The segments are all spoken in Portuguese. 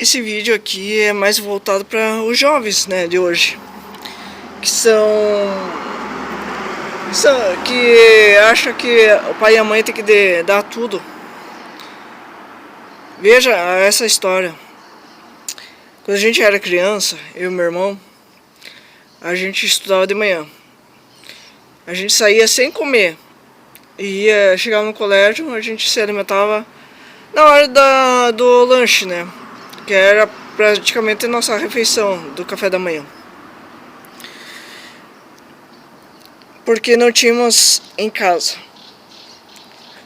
Esse vídeo aqui é mais voltado para os jovens, né, de hoje, que que acham que o pai e a mãe tem que dar tudo. Veja essa história. Quando a gente era criança, eu e meu irmão, a gente estudava de manhã. A gente saía sem comer e chegava no colégio, a gente se alimentava na hora do lanche, né? Que era praticamente a nossa refeição do café da manhã. Porque não tínhamos em casa.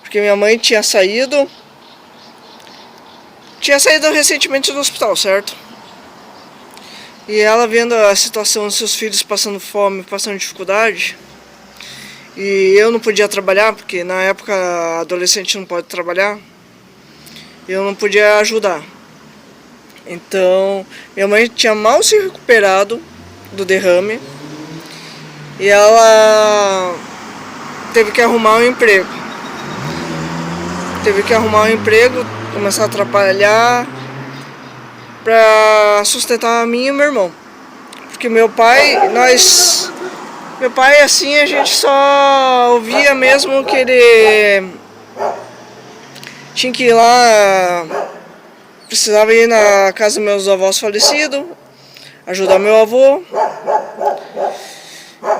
Porque minha mãe tinha saído recentemente do hospital, certo? E ela vendo a situação dos seus filhos passando fome, passando dificuldade, e eu não podia trabalhar, porque na época adolescente não pode trabalhar, eu não podia ajudar. Então, minha mãe tinha mal se recuperado do derrame e ela teve que arrumar um emprego. Começar a trabalhar para sustentar a mim e meu irmão. Porque meu pai, assim, a gente só ouvia mesmo que ele tinha que ir lá, precisava ir na casa dos meus avós falecidos, ajudar meu avô.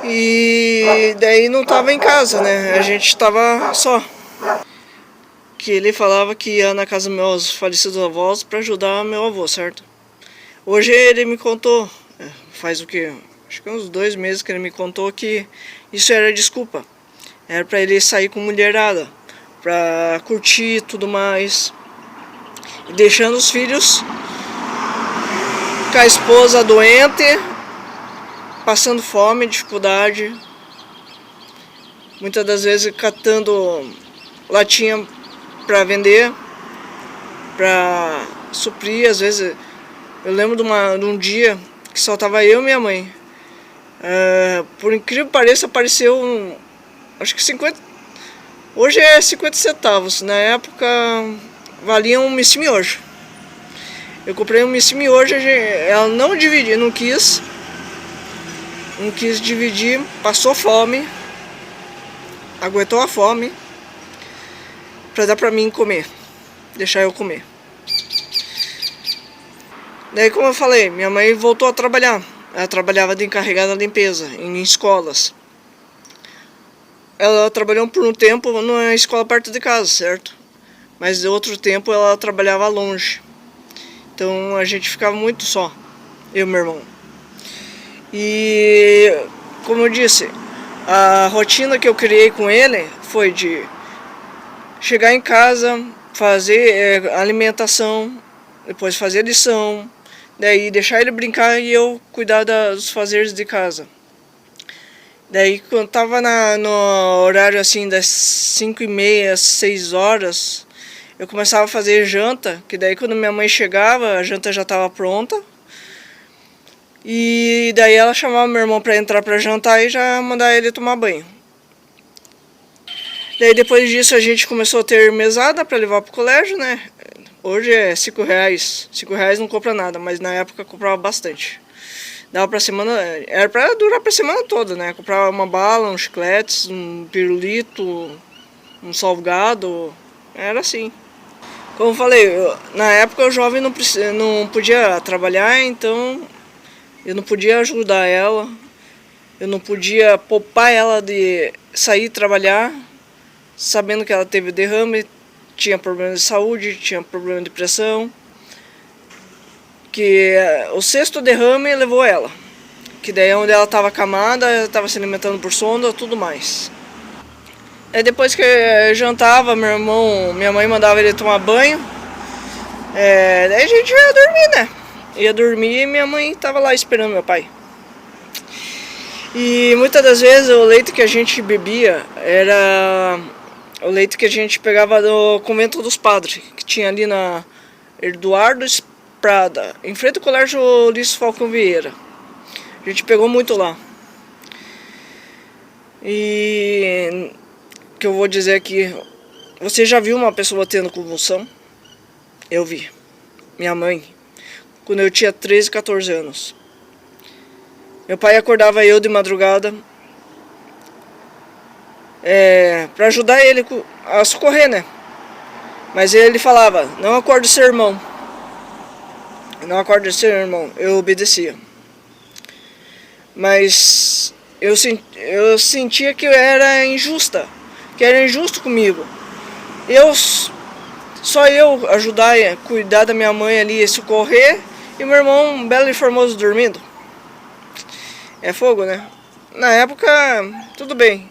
E daí não estava em casa, né? A gente estava só. Que ele falava que ia na casa dos meus falecidos avós para ajudar meu avô, certo? Hoje ele me contou, faz o que? Acho que uns 2 meses que ele me contou que isso era desculpa. Era para ele sair com mulherada, para curtir e tudo mais. E deixando os filhos com a esposa doente, passando fome, dificuldade. Muitas das vezes catando latinha para vender, para suprir. Às vezes, eu lembro de um dia que só tava eu e minha mãe. Por incrível que pareça, apareceu acho que 50. Hoje é 50 centavos. Na época valia um misto miojo. Eu comprei um misto miojo, ela não dividiu, não quis dividir, passou fome, aguentou a fome para dar para mim comer, deixar eu comer. Daí, como eu falei, minha mãe voltou a trabalhar. Ela trabalhava de encarregada de limpeza em escolas. Ela trabalhou por um tempo numa escola perto de casa, certo? Mas de outro tempo ela trabalhava longe. Então a gente ficava muito só, eu e meu irmão. E, como eu disse, a rotina que eu criei com ele foi de chegar em casa, fazer alimentação, depois fazer lição, daí deixar ele brincar e eu cuidar dos fazeres de casa. Daí quando tava no horário assim das 5h30, 6 horas, eu começava a fazer janta, que daí quando minha mãe chegava, a janta já estava pronta. E daí ela chamava meu irmão para entrar para jantar e já mandar ele tomar banho. Daí depois disso a gente começou a ter mesada para levar pro colégio, né? Hoje é R$5. R$5 não compra nada, mas na época comprava bastante. Dava pra semana, era pra durar pra semana toda, né? Comprava uma bala, uns chicletes, um pirulito, um salgado, era assim. Como eu falei, na época o jovem não podia trabalhar, então eu não podia ajudar ela, eu não podia poupar ela de sair trabalhar, sabendo que ela teve derrame, tinha problema de saúde, tinha problema de pressão. Que o 6º derrame levou ela, que daí onde ela estava acamada, estava se alimentando por sonda e tudo mais. Aí depois que eu jantava, minha mãe mandava ele tomar banho, daí a gente ia dormir, né? Ia dormir e minha mãe estava lá esperando meu pai. E muitas das vezes o leite que a gente bebia era o leite que a gente pegava do convento dos padres, que tinha ali na Eduardo Prada, em frente ao colégio Ulisses Falcão Vieira. A gente pegou muito lá. E que eu vou dizer aqui, você já viu uma pessoa tendo convulsão? Eu vi. Minha mãe. quando eu tinha 13, 14 anos. Meu pai acordava eu de madrugada para ajudar ele a socorrer, né? Mas ele falava, não acorde seu irmão. Não acorde seu irmão. Eu obedecia. Mas eu sentia que eu era injusta, que era injusto comigo. Só eu ajudar a cuidar da minha mãe ali, socorrer, e meu irmão belo e formoso dormindo. É fogo, né? Na época, tudo bem.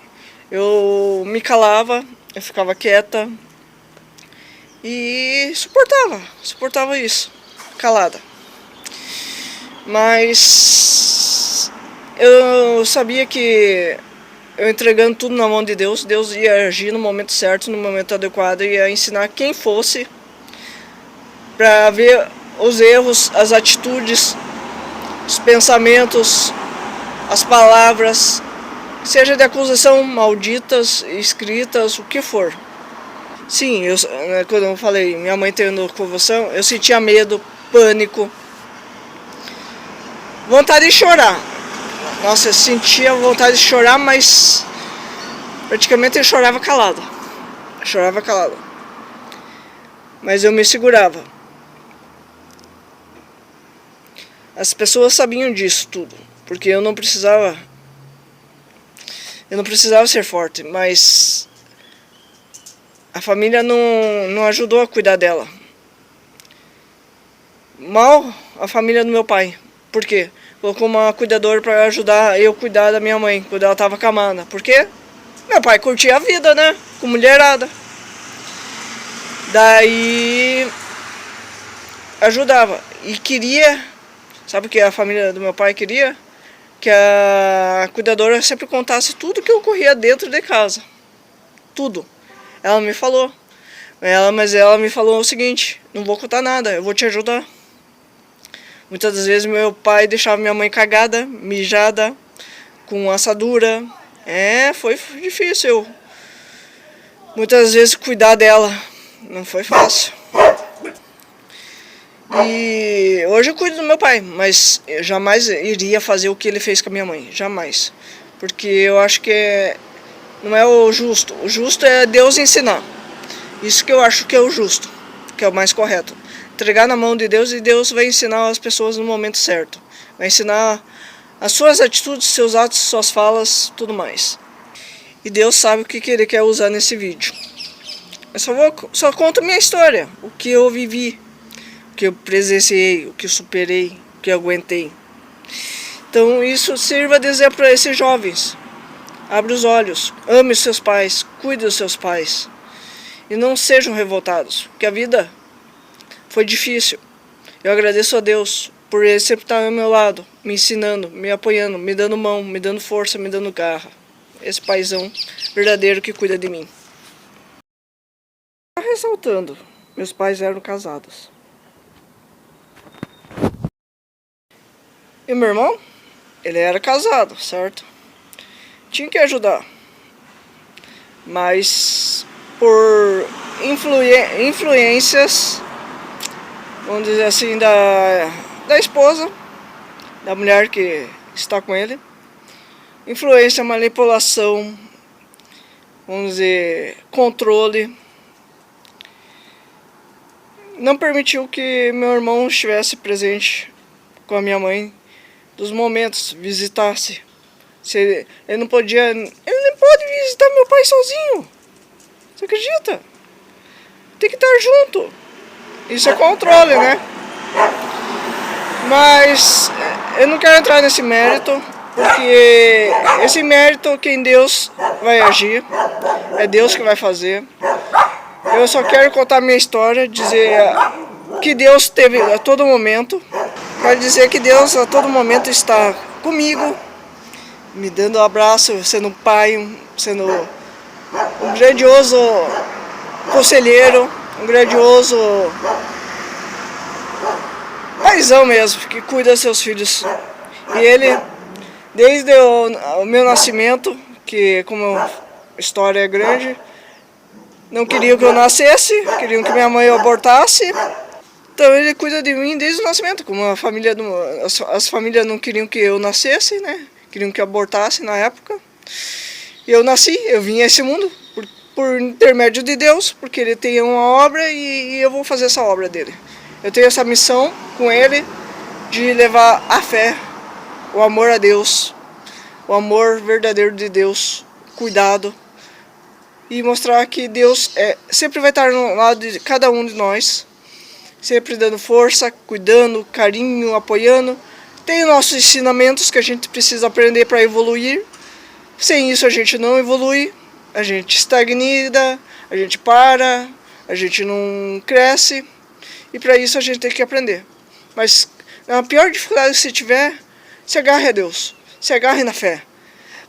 Eu me calava, eu ficava quieta e suportava isso, calada. Mas eu sabia que eu entregando tudo na mão de Deus, Deus ia agir no momento certo, no momento adequado, e ia ensinar quem fosse para ver os erros, as atitudes, os pensamentos, as palavras, seja de acusação, malditas, escritas, o que for. Sim, quando eu falei minha mãe tendo convulsão, eu sentia medo, pânico, vontade de chorar. Nossa, eu sentia vontade de chorar, mas praticamente eu chorava calado. Mas eu me segurava. As pessoas sabiam disso tudo, porque eu não precisava ser forte, mas a família não ajudou a cuidar dela. Mal a família do meu pai. Por quê? Colocou uma cuidadora para ajudar eu a cuidar da minha mãe quando ela estava acamada. Por quê? Meu pai curtia a vida, né? Com mulherada. Daí ajudava. E queria, sabe o que a família do meu pai queria? Que a cuidadora sempre contasse tudo que ocorria dentro de casa. Tudo. Ela me falou. Mas ela me falou o seguinte, não vou contar nada, eu vou te ajudar. Muitas das vezes meu pai deixava minha mãe cagada, mijada, com assadura. Foi difícil. Muitas vezes cuidar dela não foi fácil. E hoje eu cuido do meu pai, mas eu jamais iria fazer o que ele fez com a minha mãe. Jamais. Porque eu acho que não é o justo. O justo é Deus ensinar. Isso que eu acho que é o justo, que é o mais correto. Entregar na mão de Deus e Deus vai ensinar as pessoas no momento certo. Vai ensinar as suas atitudes, seus atos, suas falas, tudo mais. E Deus sabe o que Ele quer usar nesse vídeo. Eu só conto minha história, o que eu vivi, o que eu presenciei, o que eu superei, o que eu aguentei. Então isso sirva de exemplo para esses jovens. Abre os olhos, ame os seus pais, cuide dos seus pais. E não sejam revoltados, porque a vida foi difícil. Eu agradeço a Deus por Ele sempre estar ao meu lado, me ensinando, me apoiando, me dando mão, me dando força, me dando garra. Esse paizão verdadeiro que cuida de mim. Ressaltando, meus pais eram casados. E meu irmão? Ele era casado, certo? Tinha que ajudar. Mas por influências, vamos dizer assim, da esposa, da mulher que está com ele, influência, manipulação, vamos dizer, controle, não permitiu que meu irmão estivesse presente com a minha mãe dos momentos, visitasse. Ele não pode visitar meu pai sozinho. Você acredita? Tem que estar junto. Isso é controle, né? Mas eu não quero entrar nesse mérito, porque esse mérito quem Deus vai agir, é Deus que vai fazer. Eu só quero contar minha história, dizer que Deus teve a todo momento. Quero dizer que Deus a todo momento está comigo, me dando um abraço, sendo um pai, sendo um grandioso conselheiro, um grandioso paizão mesmo, que cuida dos seus filhos. E ele, desde o meu nascimento, que como a história é grande, não queriam que eu nascesse, queriam que minha mãe abortasse. Então ele cuida de mim desde o nascimento, como as famílias não queriam que eu nascesse, né? Queriam que eu abortasse na época. E eu nasci, eu vim a esse mundo por intermédio de Deus, porque Ele tem uma obra e eu vou fazer essa obra dele. Eu tenho essa missão com Ele de levar a fé, o amor a Deus, o amor verdadeiro de Deus, cuidado, e mostrar que Deus sempre vai estar no lado de cada um de nós, sempre dando força, cuidando, carinho, apoiando. Tem nossos ensinamentos que a gente precisa aprender para evoluir. Sem isso a gente não evolui, a gente estagna, a gente para, a gente não cresce. E para isso a gente tem que aprender. Mas a pior dificuldade que você tiver, se agarre a Deus, se agarre na fé.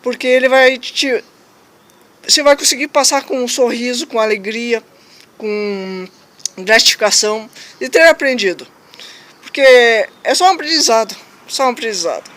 Porque Ele vai você vai conseguir passar com um sorriso, com alegria, com gratificação de ter aprendido. Porque é só um aprendizado, só um aprendizado.